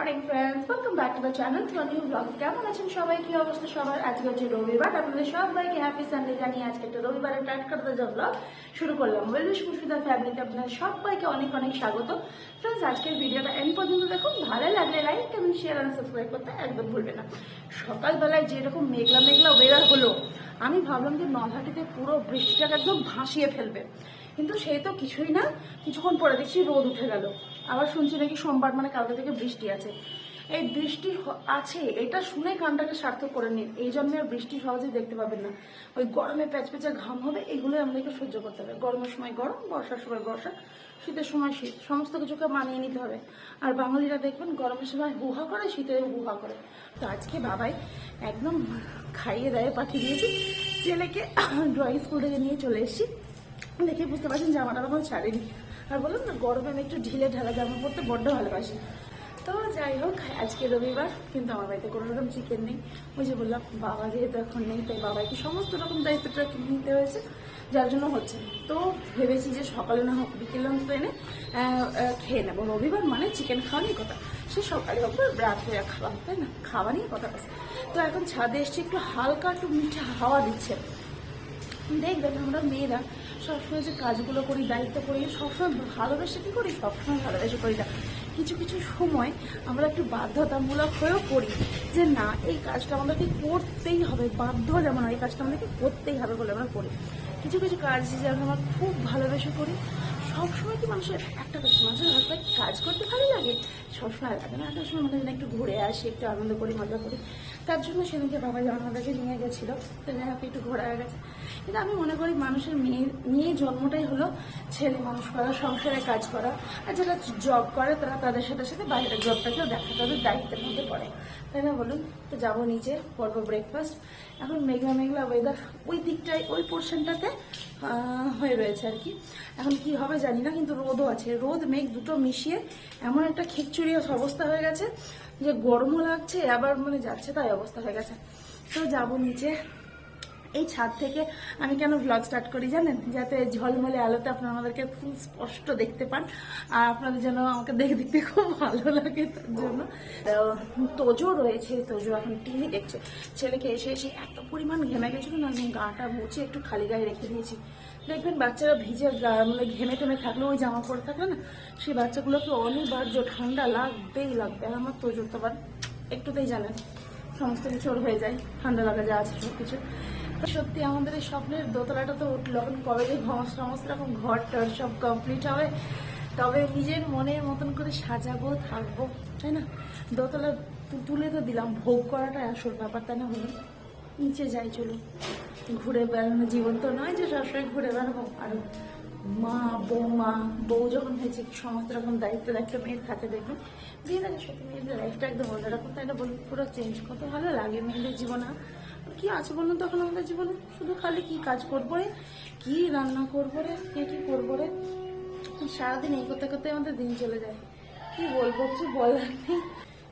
Morning friends, welcome back to the channel to new blog. কেমন আছেন সবাই? কি অবস্থা সবার? আজকে হচ্ছে রবিবার, আপনাদের সবাইকে হ্যাপি সানডে জানিয়ে আজকে একটা রবিবারের টাইট করতে যা ব্লগ শুরু করলাম। ওয়েলবেশ মুর্শিদা ফ্যামিলিতে আপনাদের সবাইকে অনেক অনেক স্বাগত। ফ্রেন্ডস, আজকের ভিডিওটা এন্ড পর্যন্ত দেখুন। ভালো লাগলে লাইক, কমেন্ট, শেয়ার আর সাবস্ক্রাইব করতে একদম ভুলবে না। সকালবেলায় যেরকম মেঘলা মেঘলা ওয়েদার হলো, আমি ভাবলাম যে নলহাটিতে পুরো বৃষ্টিটাকে একদম ভাসিয়ে ফেলবে, কিন্তু সেই তো কিছুই না। কিছুক্ষণ পরে দেখছি রোদ উঠে গেল। আবার শুনছি নাকি সোমবার মানে কালকে থেকে বৃষ্টি আছে। এই বৃষ্টি আছে এটা শুনে কানটাকে সার্থক করে নিন। এই জন্মে আর বৃষ্টি সহজেই দেখতে পাবেন না। ওই গরমে প্যাচপ্যাচে ঘাম হবে, এগুলো আমাদেরকে সহ্য করতে হবে। গরমের সময় গরম, বর্ষার সময় বর্ষা, শীতের সময় শীত, সমস্ত কিছুকে মানিয়ে নিতে হবে। আর বাঙালিরা দেখবেন গরমের সময় হুহা করে, শীতে হুহা করে। তো আজকে বাবাই একদম খাইয়ে দায়ে পাঠিয়ে দিয়েছি ছেলেকে। ড্রয়িং স্কুল থেকে নিয়ে চলে এসেছি। দেখে বুঝতে পারছেন জামাটা আমার ছাড়েনি। আর বললাম না, গরমে আমি একটু ঢিলে ঢালা জামা পরতে বড্ড ভালোবাসি। তো যাই হোক, আজকে রবিবার, কিন্তু আমার বাড়িতে কোনো রকম চিকেন নেই। ওই যে বললাম, বাবা যেহেতু এখন নেই, তাই বাবাকে সমস্ত রকম দায়িত্বটা নিতে হয়েছে, যার জন্য হচ্ছে। তো ভেবেছি যে সকালে না হোক বিকেলে তো এনে খেয়ে নেবো। রবিবার মানে চিকেন খাওয়া নিয়ে কথা, সে সকালে হোক রাত হয়ে খাওয়া, তাই না? খাওয়া নিয়ে কথা বলছে। তো এখন ছাদে এসছি, একটু হালকা একটু মিঠা হাওয়া দিচ্ছে। দেখবেন আমরা মেয়েরা সবসময় যে কাজগুলো করি, দায়িত্ব করি, সবসময় ভালোবেসে কি করি, সবসময় ভালোবেসে করি না। কিছু কিছু সময় আমরা একটু বাধ্যতামূলক হয়েও করি যে না, এই কাজটা আমাদেরকে করতেই হবে, বাধ্য যেমন এই কাজটা আমাদেরকে করতেই হবে বলে আমরা করি। কিছু কিছু কাজ যেমন আমরা খুব ভালোবেসে করি। সবসময় কি মানুষের একটা মানুষের হাতে কাজ করতে ভালো লাগে? সবসময় লাগে না। একটা সময় আমাদের একটু ঘুরে আসি, একটু আনন্দ করি, মজা করি। তার জন্য সেদিনকে বাবা যেমন আমাদেরকে নিয়ে গেছিলো, তো যাই হোক একটু ঘোরা হয়ে গেছে। কিন্তু আমি মনে করি মানুষের মেয়ে জন্মটাই হলো ছেলে মানুষ করা, সংসারে কাজ করা। আর যারা জব করে তারা তাদের সাথে সাথে বাইরের জবটাকেও দেখা, তাদের দায়িত্বের মধ্যে পড়ে, তাই না বলুন? তো যাবো নিচে, করবো ব্রেকফাস্ট। এখন মেঘলা মেঘলা ওয়েদার ওই দিকটায়, ওই পোর্শনটাতে হয়ে রয়েছে আর কি। এখন কি হবে জানি না, কিন্তু রোদও আছে। রোদ মেঘ দুটো মিশিয়ে এমন একটা খিচুড়ি অবস্থা হয়ে গেছে যে গরমও লাগছে, আবার মানে যাচ্ছে তাই অবস্থা হয়ে গেছে। তো যাবো নিচে। এই ছাদ থেকে আমি কেন ব্লগ স্টার্ট করি জানেন? যাতে ঝলমলে আলোতে আপনারা আমাদেরকে খুব স্পষ্ট দেখতে পান, আর আপনাদের যেন আমাকে দেখতে খুব ভালো লাগে। তার জন্য তোজো রয়েছে, তোজো এখন টিভি দেখছে। ছেলেকে এসে এসে এত পরিমাণ ঘেমে গেছিল না, আমি গাটা মুছে একটু খালি গায়ে রেখে দিয়েছি। দেখবেন বাচ্চারা ভিজে মানে ঘেমে টেমে থাকলে, ওই জামা পরে থাকলে না, সেই বাচ্চাগুলোকে অনিবার্য ঠান্ডা লাগবেই লাগবে। আর আমার তোজোর তো আবার একটুতেই জানেন সমস্ত কিছু ওর হয়ে যায়, ঠান্ডা লাগা যা আছে সব কিছু। সত্যি আমাদের এই স্বপ্নের দোতলাটা তো উঠলো। এখন কবে যে সমস্ত রকম ঘর টর সব কমপ্লিট হবে, তবে নিজের মনের মতন করে সাজাবো, থাকবো, তাই না? দোতলা তুলে তো দিলাম, ভোগ করাটা আসল ব্যাপার, তাই না? বলুন, নিচে যাই, চলুন। ঘুরে বেড়ানো জীবন তো নয় যে সবসময় ঘুরে বেড়াবো। আর মা, বউ যখন হয়েছে, সমস্ত রকম দায়িত্ব একটা মেয়ের থাকে। দেখবেন বিয়ে থাকে, সত্যি মেয়েদের লাইফটা একদম অন্যরকম, তাই না বলুন? পুরো চেঞ্জ। কত ভালো লাগে মেয়েদের জীবনে। কি আছে বলুন তখন আমাদের জীবনে? শুধু খালি কি কাজ করবো রে, কি রান্না করবো রে, কে কি করবো রে, সারাদিন এই করতে করতে আমাদের দিন চলে যায়। কি বলবো, কিছু বলার নেই।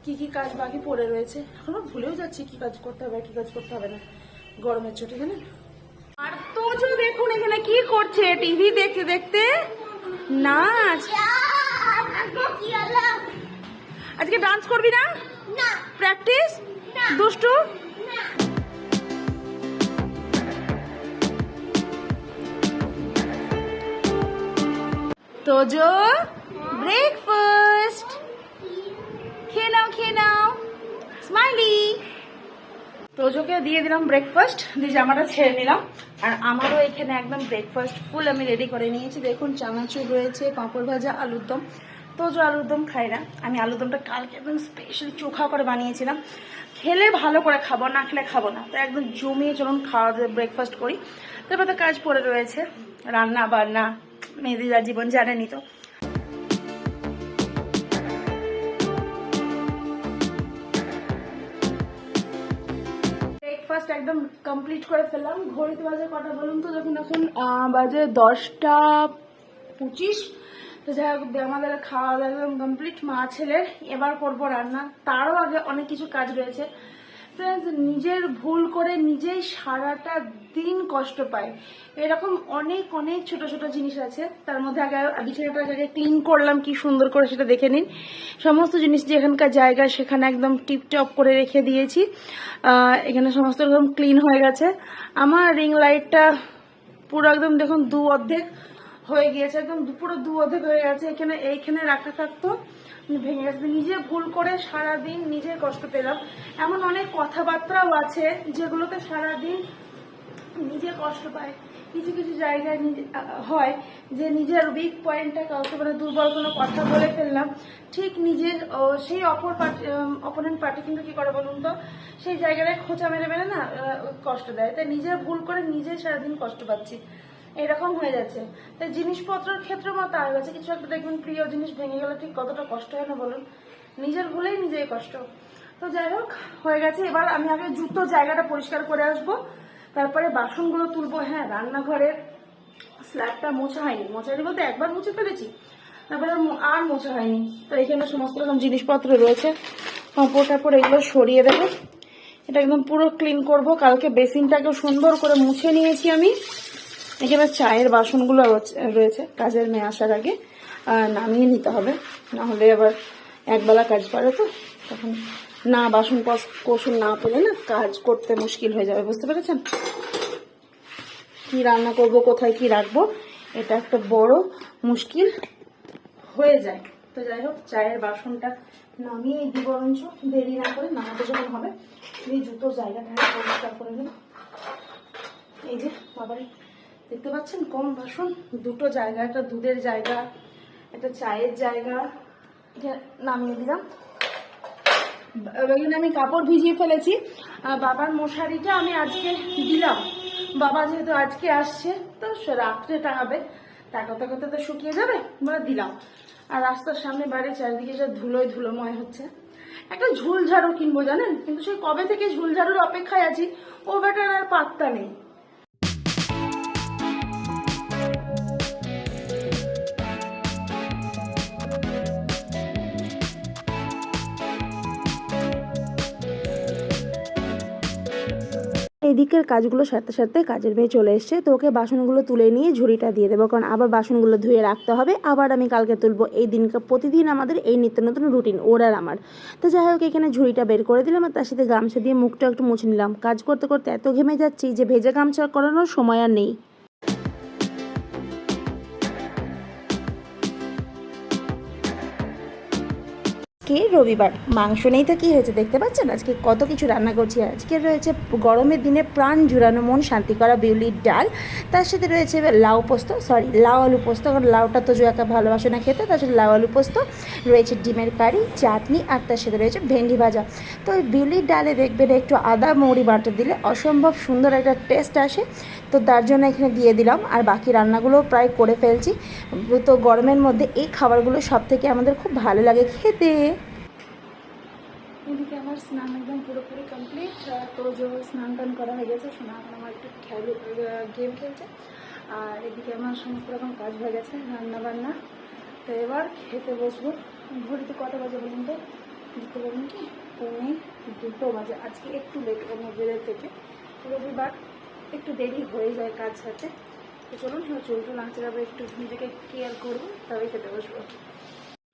কি কি কাজ বাকি পড়ে রয়েছে, এখনো ভুলেও যাচ্ছি কি কাজ করতে হবে, কি কাজ করতে হবে না, গরমের চোটে, জানেন? আর তোজো দেখুন এখানে কি করছে, টিভি দেখতে দেখতে নাচ। আজকে ডান্স করবি না? প্র্যাকটিস? দুষ্টু। তোজো ব্রেকফাস্ট খেয়ে নাও, খেয়ে নাও। স্মাইলি। তোজোকে দিয়ে দিলাম ব্রেকফাস্ট, দিয়ে জামাটা ছেড়ে নিলাম। আর আমারও এখানে একদম ব্রেকফাস্ট ফুল আমি রেডি করে নিয়েছি। দেখুন চানাচুর রয়েছে, পাঁপড় ভাজা, আলুর দম। তোজো আলুর দম খাই না, আমি আলুর দমটা কালকে একদম স্পেশালি চোখা করে বানিয়েছিলাম। খেলে ভালো করে খাবো, না খেলে খাবো না। তো একদম জমিয়ে চলুন খাওয়া ব্রেকফাস্ট করি। তারপর তো কাজ পড়ে রয়েছে, রান্না বান্না, মেয়েদের জীবন জানেনি তো। ব্রেকফাস্ট একদম কমপ্লিট করে ফেললাম। ঘড়িতে বাজে কটা বলুন তো? যখন এখন বাজে 10টা 25। তো যাই হোক, আমাদের খাওয়া দাওয়া একদম কমপ্লিট। মা ছেলের এবার করবো রান্না, তারও আগে অনেক কিছু কাজ রয়েছে। ফ্রেন্ডস, নিজের ভুল করে নিজেই সারাটা দিন কষ্ট পায়। এরকম অনেক অনেক ছোট ছোট জিনিস আছে। তার মধ্যে আগে বিছানাটা আগে ক্লিন করলাম, কি সুন্দর করে সেটা দেখে নিন। সমস্ত জিনিস যেখানকার জায়গা সেখানে একদম টিপটপ করে রেখে দিয়েছি। এখানে সমস্ত রকম ক্লিন হয়ে গেছে। আমার রিং লাইটটা পুরো একদম দেখুন দু অর্ধেক হয়ে গিয়েছে, একদম পুরো দু অর্ধেক হয়ে গেছে। এইখানে রাখা থাকতো, ভেঙে গেছে। নিজে ভুল করে সারাদিন নিজে কষ্ট পেলাম। এমন অনেক কথাবার্তাও আছে যেগুলোতে সারাদিন নিজে কষ্ট পায়। কিছু কিছু জায়গায় হয় যে নিজের উইক পয়েন্টটা কাউকে মানে দুর্বল কোনো কথা বলে ফেললাম, ঠিক নিজের সেই অপোনেন্ট পার্টি কিন্তু কি করে বলুন তো, সেই জায়গাটায় খোঁচা মেরে মেরে না কষ্ট দেয়। তাই নিজের ভুল করে নিজেই সারাদিন কষ্ট পাচ্ছি, এরকম হয়ে যাচ্ছে। তাই জিনিসপত্রের ক্ষেত্রে আমার তার কাছে কিছু একটা দেখবেন প্রিয় জিনিস ভেঙে গেলে ঠিক কতটা কষ্ট হয় না বলুন, নিজের ভুলেই নিজেই কষ্ট। তো যাই হোক, হয়ে গেছে। এবার আমি আগে জুতো জায়গাটা পরিষ্কার করে আসবো, তারপরে বাসনগুলো তুলবো। হ্যাঁ, রান্নাঘরের স্ল্যাবটা মোছা হয়নি, মোছাইনি বলতে একবার মুছে ফেলেছি, তারপরে আর মোছা হয়নি। তো এখানে সমস্ত রকম জিনিসপত্র রয়েছে, কাপড় টাপড় এগুলো সরিয়ে দেবো। এটা একদম পুরো ক্লিন করব। কালকে বেসিনটাকে সুন্দর করে মুছে নিয়েছি আমি। এখানে চায়ের বাসনগুলো রয়েছে, কাজের মেয়ে আসার আগে নামিয়ে নিতে হবে, না হলে আবার একবেলা কাজ পারে, তো তখন না বাসন কোসন না পেলে না কাজ করতে মুশকিল হয়ে যাবে, বুঝতে পেরেছেন? কি রান্না করব, কোথায় কি রাখবো, এটা একটা বড় মুশকিল হয়ে যায়। তো যাই হোক, চায়ের বাসনটা নামিয়ে দিই বরঞ্চ, দেরি না করে নামাতে যখন হবে। এই জুতো জায়গাটা পরিষ্কার করে নিন। এই যে বাবারে, দেখতে পাচ্ছেন কম বাসন, দুটো জায়গা, একটা দুধের জায়গা, একটা চায়ের জায়গা, নামিয়ে দিলাম। এখানে আমি কাপড় ভিজিয়ে ফেলেছি। বাবার মশারিটা আমি আজকে দিলাম, বাবা যেহেতু আজকে আসছে তো রাত্রে টাঙাবে, টাকাতে টাকাতে তো শুকিয়ে যাবে, বলে দিলাম। আর রাস্তার সামনে বাড়ি চারিদিকে যা ধুলোয় ধুলোময় হচ্ছে। একটা ঝুল ঝাড়ু কিনবো জানেন, কিন্তু সেই কবে থেকে ঝুল ঝাড়ুর অপেক্ষায় আছি, ও ব্যাটার আর পাত্তা নেই। এদিকের কাজগুলো সারতে সারতে কাজের মেয়ে চলে এসছে, তো ওকে বাসনগুলো তুলে নিয়ে ঝুড়িটা দিয়ে দেবো, কারণ আবার বাসনগুলো ধুয়ে রাখতে হবে, আবার আমি কালকে তুলবো। এই দিনকে প্রতিদিন আমাদের এই নিত্য নতুন রুটিন, ওর আর আমার। তো যাই হোক, এখানে ঝুড়িটা বের করে দিলাম আর তার সাথে গামছা দিয়ে মুখটা একটু মুছে নিলাম। কাজ করতে করতে এত ঘেমে যাচ্ছি যে ভেজা গামছা করানোর সময় আর নেই। আজকে রবিবার, মাংস নেই তো কী হয়েছে, দেখতে পাচ্ছেন আজকে কত কিছু রান্না করছি। আজকে রয়েছে গরমের দিনে প্রাণ জুড়ানো মন শান্তি করা বিউলির ডাল, তার সাথে রয়েছে লাউ আলু পোস্ত, কারণ লাউটা তো জয়াকা ভালোবাসে না খেতে, তার সাথে লাউ আলু পোস্ত রয়েছে, ডিমের কারি, চাটনি, আর তার সাথে রয়েছে ভেন্ডি ভাজা। তো ওই বিউলির ডালে দেখবেন একটু আদা মৌরি বাটা দিলে অসম্ভব সুন্দর একটা টেস্ট আসে, তো তার জন্য এখানে দিয়ে দিলাম। আর বাকি রান্নাগুলো প্রায় করে ফেলছি। তো গরমের মধ্যে এই খাবারগুলো সব থেকে আমাদের খুব ভালো লাগে খেতে। এদিকে আমার স্নান একদম পুরোপুরি কমপ্লিট। তো যে স্নান টান করা হয়ে গেছে, শোনা এখন আমার একটু গেম খেলছে। আর এদিকে আমার সমস্ত রকম কাজ হয়ে গেছে, রান্না বান্না। তো এবার খেতে বসবো। ঘড়িতে কটা বাজে বলুন তো, দিতে পারবেন কি? 1:45 বাজে। আজকে একটু লেট অন্যদের থেকে, রবিবার একটু দেরি হয়ে যায় কাজ সাথে। তো চলুন, চুলটুল আঁচড়াবো, একটু নিজেকে কেয়ার করবো, তবে খেতে বসবো।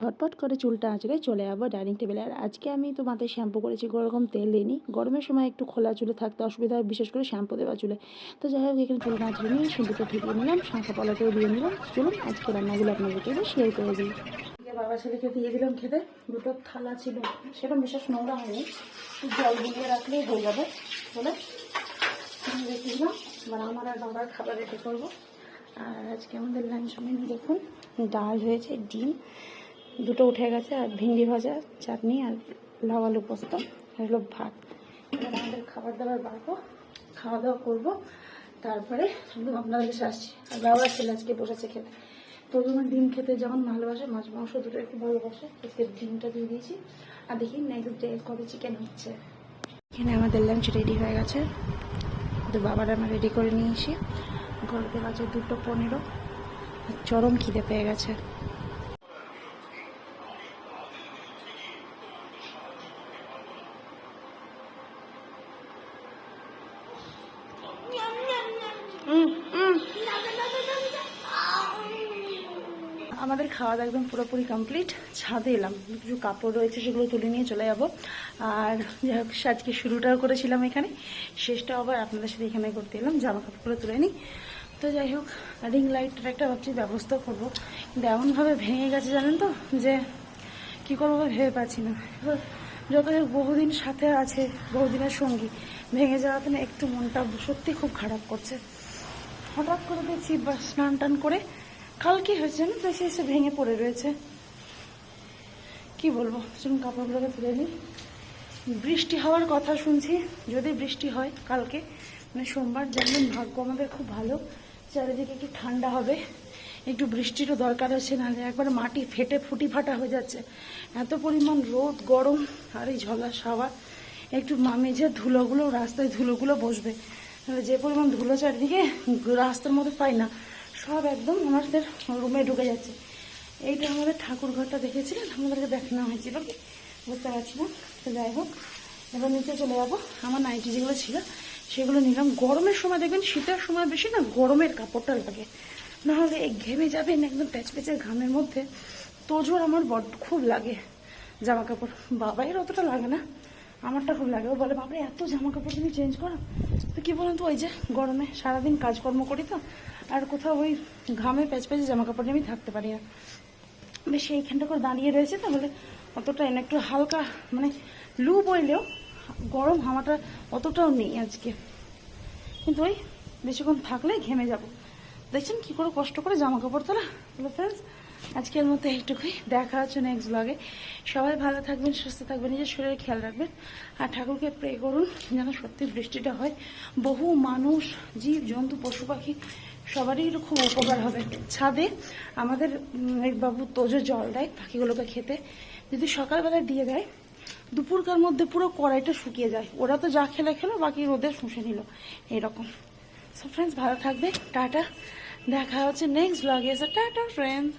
ঝটপট করে চুলটা আঁচড়ে চলে যাবো ডাইনিং টেবিলে। আর আজকে আমি তো মাথায় শ্যাম্পু করেছি, কোনো রকম তেল দিইনি। গরমের সময় একটু খোলা চুলে থাকতে অসুবিধা হয়, বিশেষ করে শ্যাম্পু দেওয়া চুলে। তো যাই হোক, এখানে চুলটা আঁচড়ে নিয়ে সিঁদুরটা ঠিকিয়ে নিলাম, শাঁখা পলাতেও দিয়ে নিলাম। চলুন আজকে রান্নাগুলো আপনাদেরকে এবার শেয়ার করে দিই। বাবা ছেলেকে দিয়ে দিলাম খেতে। দুটো থালা ছিল, সেরকম বিশেষ নোংরা হয়নি, জল দিয়ে রাখলেই হয়ে যাবে বলে রেখে দিলাম। এবার আমার আর বাবার খাবার রেডি করবো। আর আজকে আমাদের লাঞ্চ মেনু দেখুন, ডাল হয়েছে, ডিম দুটো উঠে গেছে, আর ভেন্ডি ভাজা, চাটনি, আর লাউ আলু পোস্ত, আর হলো ভাত। এবার আমাদের খাবার দাবার বাড়বো, খাওয়া দাওয়া করবো, তারপরে একদম আপনাদের কাছে আসছি। আর বাবা ছেলে আজকে বসেছে খেতে। তো আমার ডিম খেতে যেমন ভালোবাসে, মাছ মাংস দুটো একটু ভালোবাসে, আজকে ডিমটা দিয়ে দিয়েছি। আর দেখি নেক্সট ডে কবে চিকেন হচ্ছে। এখানে আমাদের লাঞ্চ রেডি হয়ে গেছে, তো বাবার আমার রেডি করে নিয়ে এসে ঘরতে বাজে 2:15। চরম খিদে পেয়ে গেছে। আমাদের খাওয়া দাওয়া একদম পুরোপুরি কমপ্লিট। ছাদে এলাম, কিছু কাপড় রয়েছে সেগুলো তুলে নিয়ে চলে যাব। আর যাই হোক, আজকে শুরুটাও করেছিলাম এখানে, শেষটাও আবার আপনাদের সাথে এখানে করতে এলাম, জামা কাপড়গুলো তুলে নিই। তো যাই হোক, রিং লাইটটার একটা ভাবছি ব্যবস্থা করবো, কিন্তু এমনভাবে ভেঙে গেছে জানেন তো, যে কী করবো ভেবে পাচ্ছি না। এবার যত হোক বহুদিন সাথে আছে, বহুদিনের সঙ্গী, ভেঙে যাওয়াতে না একটু মনটা সত্যি খুব খারাপ করছে। হঠাৎ করে দেখছি বা স্নান টান করে কালকে হয়েছে না, তো এসে ভেঙে পড়ে রয়েছে। কি বলবো, চলুন কাপড়গুলোকে তুলে নিই। বৃষ্টি হওয়ার কথা শুনছি, যদি বৃষ্টি হয় কালকে মানে সোমবার, জানবেন ভাগ্য আমাদের খুব ভালো, চারিদিকে একটু ঠান্ডা হবে, একটু বৃষ্টিরও দরকার আছে, নাহলে একবার মাটি ফেটে ফুটি ফাটা হয়ে যাচ্ছে, এত পরিমাণ রোদ গরম। আর এই ঝলাস হাওয়া, একটু মেঝে ধুলোগুলো, রাস্তায় ধুলোগুলো বসবে, নাহলে যে পরিমাণ ধুলো চারিদিকে, রাস্তার মধ্যে পাই না, সব একদম আমাদের রুমে ঢুকে যাচ্ছে। এইটা আমাদের ঠাকুর ঘরটা দেখেছিলেন, আমাদেরকে দেখানো হয়েছিল কি বুঝতে পারছি না। তো যাই হোক, এবার নিচে চলে যাবো। আমার নাইটি যেগুলো ছিল সেগুলো নিলাম। গরমের সময় দেখবেন, শীতের সময় বেশি না গরমের কাপড়টা লাগে, নাহলে ঘেমে যাবেন একদম প্যাচপ্যাচের ঘামের মধ্যে। তোজোর আমার বড্ড খুব লাগে জামা কাপড়, বাবাইয়ের অতটা লাগে না, আমারটা খুব লাগে। ও বলে বাবারে এত জামা কাপড় তুমি চেঞ্জ করো। তো কী বলুন তো, ওই যে গরমে সারাদিন কাজকর্ম করি তো, আর কোথাও ওই ঘামে প্যাচপ্যাচে জামা কাপড় নিয়ে আমি থাকতে পারি না। বেশি এইখানটা করে দাঁড়িয়ে রয়েছে, তাহলে অতটা না, একটু হালকা মানে লু বইলেও গরম হাওয়াটা অতটাও নেই আজকে, কিন্তু ওই বেশিক্ষণ থাকলে ঘেমে যাব। দেখছেন কি করে কষ্ট করে জামা কাপড় তোলা। হ্যালো ফ্রেন্ডস, আজকের মতো এইটুকুই, দেখা হচ্ছে নেক্সট ব্লগে। সবাই ভালো থাকবেন, সুস্থ থাকবেন, নিজের শরীরে খেয়াল রাখবেন, আর ঠাকুরকে প্রে করুন যেন সত্যি বৃষ্টিটা হয়, বহু মানুষ, জীব জন্তু, পশু পাখি সবারই খুব উপকার হবে। ছাদে আমাদের এক বাবু তোজো জল দেয় পাখিগুলোকে খেতে, যদি সকালবেলায় দিয়ে দেয়, দুপুরকার মধ্যে পুরো কড়াইটা শুকিয়ে যায়, ওরা তো যা খেলো, বাকি রোদে শুষে নিল, এরকম। সো ফ্রেন্ডস, ভালো থাকবে, টাটা, দেখা হচ্ছে নেক্সট ব্লগে। Tata friends.